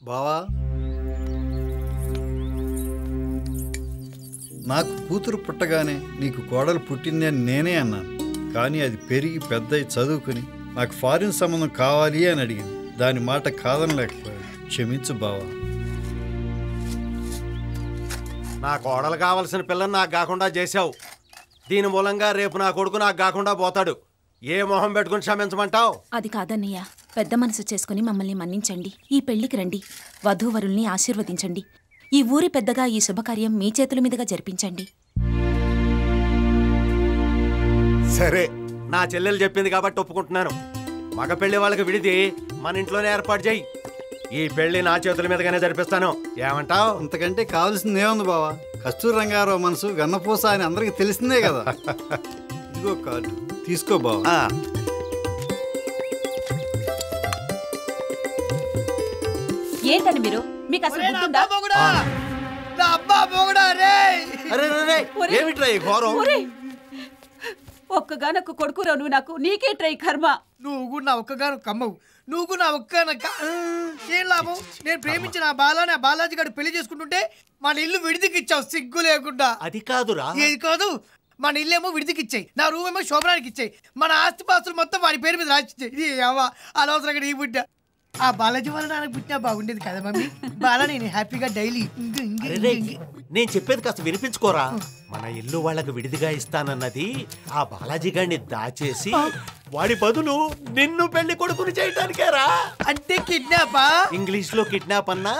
బావా, నాకు కూతురు పుట్టగానే నీకు కోడలు పుట్టింది అని నేనే అన్నాను. కానీ అది పెరిగి పెద్దయి చదువుకుని నాకు ఫారిన్ సంబంధం కావాలి అని అడిగింది. దాని మాట కాదనలేకపోయాడు. క్షమించు బావా. నా కోడలు కావలసిన పిల్లని నాకు కాకుండా చేశావు. దీని మూలంగా రేపు నా కొడుకు నాకు కాకుండా పోతాడు. ఏ మొహం పెట్టుకుని క్షమించమంటావు? అది కాదన్నయ్య, పెద్ద మనసు చేసుకుని మమ్మల్ని మన్నించండి. ఈ పెళ్లికి రండి, వధూవరుల్ని ఆశీర్వదించండి. ఈ ఊరి పెద్దగా ఈ శుభకార్యం మీ చేతుల మీదుగా జరిపించండి. సరే, నా చెల్లెలు చెప్పింది కాబట్టి ఒప్పుకుంటున్నాను. మగ పెళ్లి వాళ్ళకి విడిది మన ఇంట్లోనే ఏర్పాటు చేయి. ఈ పెళ్లి నా చేతుల మీదగానే జరిపిస్తాను. ఏమంటావు? అంతకంటే కావాల్సింది ఏముంది బావా? కస్తూరి రంగారావు మనసు వెన్నపూస అని అందరికి తెలిసిందే కదా. ఇదిగో కార్డు తీసుకో బావా. ఏంటని మీరు? మీకు అసలు ఏమిట్రా ఈ ఘోరం? ఒక్కగానొక్క కొడుకురా నువ్వు నాకు. నీకే ట్రై కర్మ. నువ్వు నా ఒక్కగాను కమ్మవు. నువ్వు నా ఒక్క ఏం లాభం? నేను ప్రేమించిన ఆ బాలాని ఆ బాలాజీ గారు పెళ్లి చేసుకుంటుంటే మన ఇల్లు విడిదికి ఇచ్చావు సిగ్గు లేకుండా. అది కాదురా. ఏది కాదు? మన ఇల్లేమో విడిదికి ఇచ్చాయి, నా రూమ్ ఏమో శోభనానికి ఇచ్చాయి, మన ఆస్తిపాస్తులు మొత్తం వాడి పేరు మీద రాసిచ్చాయి. ఇది అనవసరంగా ఈ బిడ్డ. ఆ బాలాజీ వాళ్ళ నాన్నకు పుట్టినా బాగుండేది కదా మమ్మీ. బాలా నేను హ్యాపీగా డైలీ. నేను చెప్పేది కాస్త వినిపించుకోరా. మన ఇల్లు వాళ్ళకి విడిదిగా ఇస్తానన్నది ఆ బాలాజీ గారిని దాచేసి వాడి బదులు నిన్ను పెళ్లి కొడుకుని చేయటానికేరా. అంటే కిడ్నాపా? ఇంగ్లీష్ లో కిడ్నాప్ అన్నా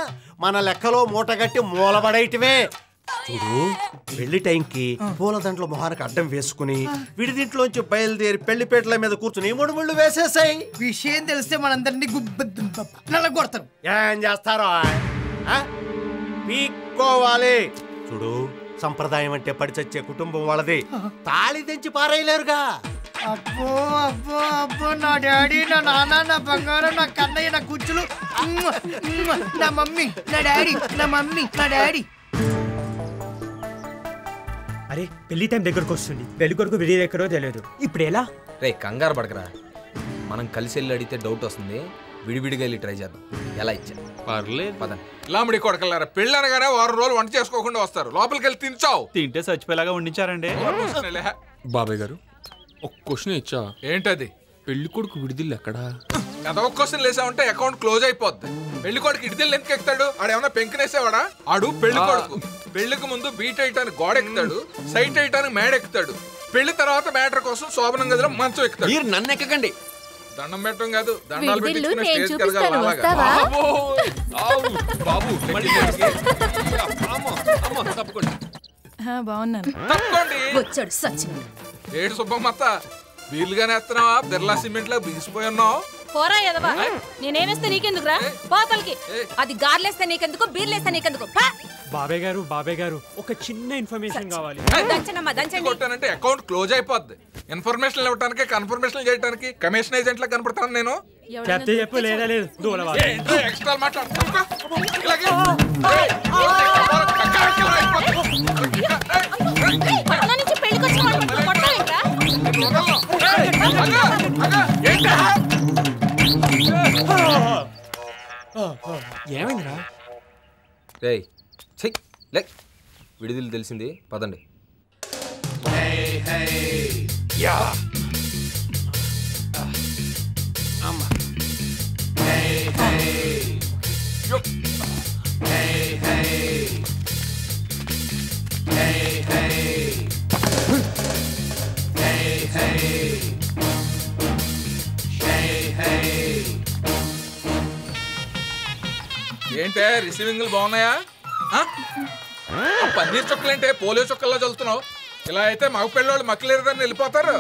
మన లెక్కలో మూటగట్టి మూలబడేయటమే. చూడు, పెళ్లి టైంకి పూలదండల మొహానికి అడ్డం వేసుకుని విడిదింట్లోంచి బయలుదేరి పెళ్లిపేటల మీద కూర్చుని ముడుముళ్ళు వేసేసాయి. విషయం తెలిస్తే మనందరినీ నల్లగొడతారు. ఏం చేస్తారో పీక్కోవాలి. చూడు, సంప్రదాయం అంటే పడిచచ్చే కుటుంబం వాళ్ళది. తాళి తెంచి పారేయలేరుగా. అబ్బో అబ్బో అబ్బో, నా డాడీ, నా నాన్న, నా బంగారం, నా కన్నయ్య, నా కూర్చులు, నా మమ్మీ, నా డాడీ, నా మమ్మీ, నా డాడీ. అరే, పెళ్లి టైం దగ్గరకు వస్తుంది. పెళ్లి కొడుకు విడి ఎక్కడో తెలియదు. ఇప్పుడు ఎలా? రే, కంగారు పడకరా. మనం కలిసి వెళ్ళి అడిగితే డౌట్ వస్తుంది. విడివిడిగా వెళ్ళి ట్రై చేద్దాం. ఎలా ఇచ్చా పర్లేదు పదండి. లాంబడి కొడకల్లారా, పెళ్ళి అనగానే 6 రోజులు వంట చేసుకోకుండా వస్తారు. లోపలికి వెళ్ళి తినచావు. తింటే చచ్చిపోయేలాగా వండించారండి. బాబాయ్ గారు, ఒక క్వశ్చన్ ఇచ్చా. ఏంటది? పెళ్లి కొడుకు విడిదిల్లు ఎక్కడా? అదో క్వశ్చన్ లేసామంటే అకౌంట్ క్లోజ్ అయిపోద్ది. పెళ్లి కొడుకు ఇడిదిల్లు ఎందుకు ఎక్కుతాడు? ఆడేమన్నా పెంకునేసేవాడా? ఆడు పెళ్లి కొడుకు. పెళ్లికి ముందు బీట్ అయ్యటానికి గోడ ఎక్కుతాడు, సైట్ అయ్యటానికి మేడ ఎక్కుతాడు. పెళ్లి తర్వాత మ్యాటర్ కోసం శోభనం గదిలో మంచం ఎక్కుతాడు. మీరు నన్ను ఎక్కకండి. దండం పెట్టడం కాదు, దండాలు పెట్టించుకునే స్టేజ్ బాబు తప్పకోండి. బాగున్నాను. తప్పకోండి. వచ్చాడు సచిన్. ఏడు సుబ్బమ్మత్త, వీలుగానే ఎత్తున్నావా? బిర్లా సిమెంట్ లో బిగిసిపోయి ఉన్నావు. పోరా ఎదవా, నేనేమేస్తే నీకెందుకురా? పోతలకి. అది గార్లేస్తే నీకెందుకు, బీర్లేస్తే నీకెందుకు? బాబాయ్ గారు ఒక చిన్న ఇన్ఫర్మేషన్ కావాలి. కొట్టానంటే అకౌంట్ క్లోజ్ అయిపోద్ది. ఇన్ఫర్మేషన్ ఇవ్వడానికి, కన్ఫర్మేషన్ చేయడానికి కమిషన్ ఏజెంట్ లా కనపడతాను నేను. చెప్పు లేదా లేదు. ఎక్స్ట్రా మాట్లాడు. ఏమైందిరా? రేయ్, లైక్ విడిదిల్లు తెలిసింది, పదండి. ఏంటే రిసీవింగ్లు బాగున్నాయా? పన్నీర్ చుక్కలేంటే పోలియో చుక్కల్లా చల్లుతున్నావు. ఇలా అయితే మగ పిల్లోళ్ళు మక్కలేదని వెళ్ళిపోతారు.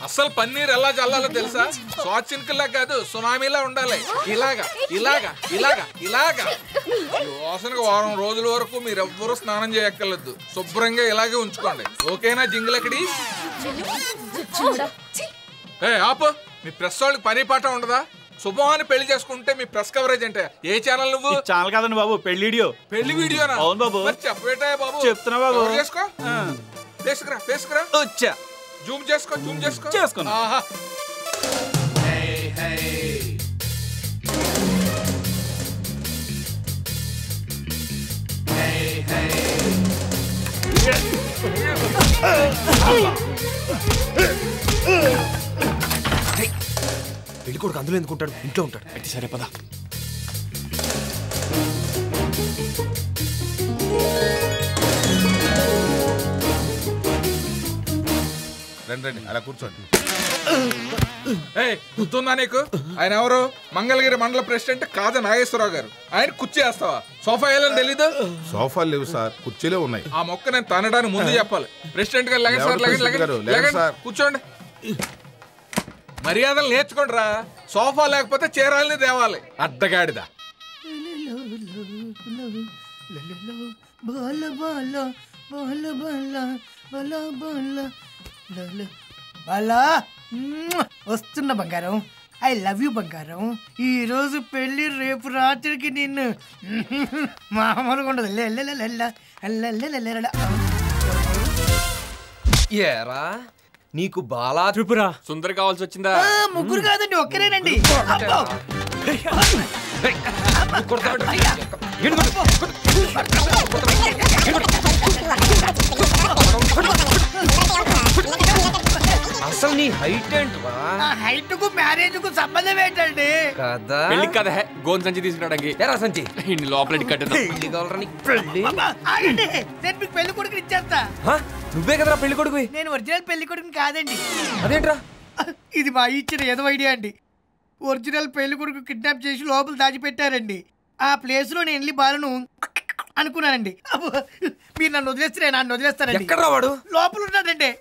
అసలు పన్నీర్ ఎలా చల్లాలో తెలుసా? స్వాచ్ చినుకుల్లా కాదు, సునామీలా ఉండాలి. ఇలాగా ఇలాగా ఇలాగా ఇలాగా. వాసనకు 1 రోజుల వరకు మీరెవ్వరూ స్నానం చేయక్కర్లేదు. శుభ్రంగా ఇలాగే ఉంచుకోండి. ఓకేనా జింగిలక్కడి? ఆపు. మీ ప్రెస్ వాళ్ళకి పని పాట ఉండదా? శుభమాని పెళ్లి చేసుకుంటే మీ ప్రెస్ కవరేజ్ అంటే ఏ ఛానల్? నువ్వు ఛానల్ కాదండి బాబు, పెళ్లి వీడియో. పెళ్లి వీడియోనా? అవును బాబు. చెప్పేటా బాబు? చెప్తున్నా బాబు. చేసుకో, ఫేస్కురా. వచ్చా. జూమ్ చేసుకో. చేసుకున్నా. పెళ్లి కొడుకు అందులో ఎందుకుంటాడు, ఇంట్లో ఉంటాడు. అయితే సరే పద. రండి అలా కూర్చోండి. గుర్తుందా నీకు? ఆయన ఎవరు? మంగళగిరి మండల ప్రెసిడెంట్ కాజా నాగేశ్వరరావు గారు. ఆయన కుర్చీ వేస్తావా? సోఫా వేయాలని తెలీదు? సోఫాలు లేవు సార్, కుర్చీలే ఉన్నాయి. ఆ మొక్క నేను తనడానికి ముందు చెప్పాలి. ప్రెసిడెంట్ గారు లగండి సార్, లగండి కూర్చోండి. మర్యాదలు నేర్చుకోండి రా. సోఫా లేకపోతే చీరాలని తేవాలి. అడ్డగాడిదా. వస్తున్న బంగారం, ఐ లవ్ యూ బంగారం. ఈ రోజు పెళ్లి, రేపు రాత్రికి నిన్ను మామూలుగా ఉండదు. ఏరా నీకు బాలా త్రిపుర సుందరి కావాల్సి వచ్చిందా? ముగ్గురు కాదండి, ఒక్కరేనండి. అసలు నీ హైట్ ఏంట్రా? హైట్ కు మ్యారేజ్ కు సంబంధం ఏంటండి? కదా పెళ్లి కదా గోన్ సంచి తీసుకురావడానికి. ఎరా సంచి ఇన్ని లోపలికి కట్టేద్దాం. పెళ్లి కావాలరా నీకు? పెళ్లి ఆగండి, నేను మీకు పెళ్లి కొడుకుని ఇచ్చేస్తా. నువ్వే కదరా పెళ్లి కొడుకు? నేను ఒరిజినల్ పెళ్లి కొడుకుని కాదండి. అదేంట్రా? ఇది మా ఇచ్చిన ఏదో ఐడియా అండి. ఒరిజినల్ పెళ్లి కొడుకు కిడ్నాప్ చేసి లోపల దాచిపెట్టారండి. ఆ ప్లేస్ లో నేను వెళ్ళి బాలను అనుకున్నానండి. మీరు నన్ను వదిలేస్తే నన్ను వదిలేస్తారండి. ఎక్కడ వాడు? లోపల ఉన్నాడండి.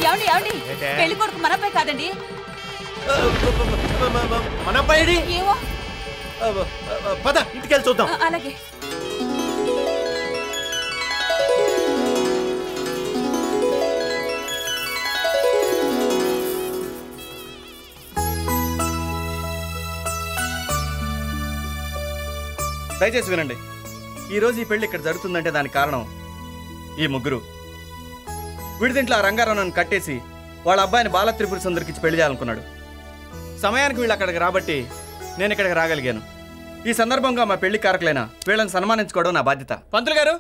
ఏమండి ఏమండి, పెళ్లి కొడుకు మన అబ్బాయి కాదండి. మన అబ్బాయి ఏమో. పద ఇంటికెళ్ళి చూద్దాం. అలాగే. దయచేసి వినండి. ఈరోజు ఈ పెళ్లి ఇక్కడ జరుగుతుందంటే దానికి కారణం ఈ ముగ్గురు. వీడిదింట్లో ఆ రంగారావు నన్ను కట్టేసి వాళ్ళ అబ్బాయిని బాల త్రిపుర సుందరికి ఇచ్చి పెళ్లి చేయాలనుకున్నాడు. సమయానికి వీళ్ళు అక్కడికి రాబట్టి నేను ఇక్కడికి రాగలిగాను. ఈ సందర్భంగా మా పెళ్లి కారకులైన వీళ్ళని సన్మానించుకోవడం నా బాధ్యత. పంతులు గారు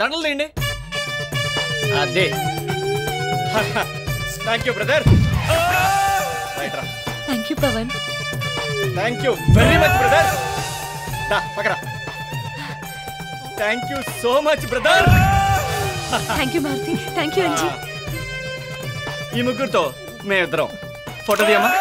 దండలు తీయండి. అదే. Thank you brother. Thank you Pavan. Thank you very much brother. పక్కరా. Thank you so much brother. Thank you Maruti. Thank you Anji. ఈ ముగ్గురుతో మేమిద్దరం ఫోటో తీయమ్మా.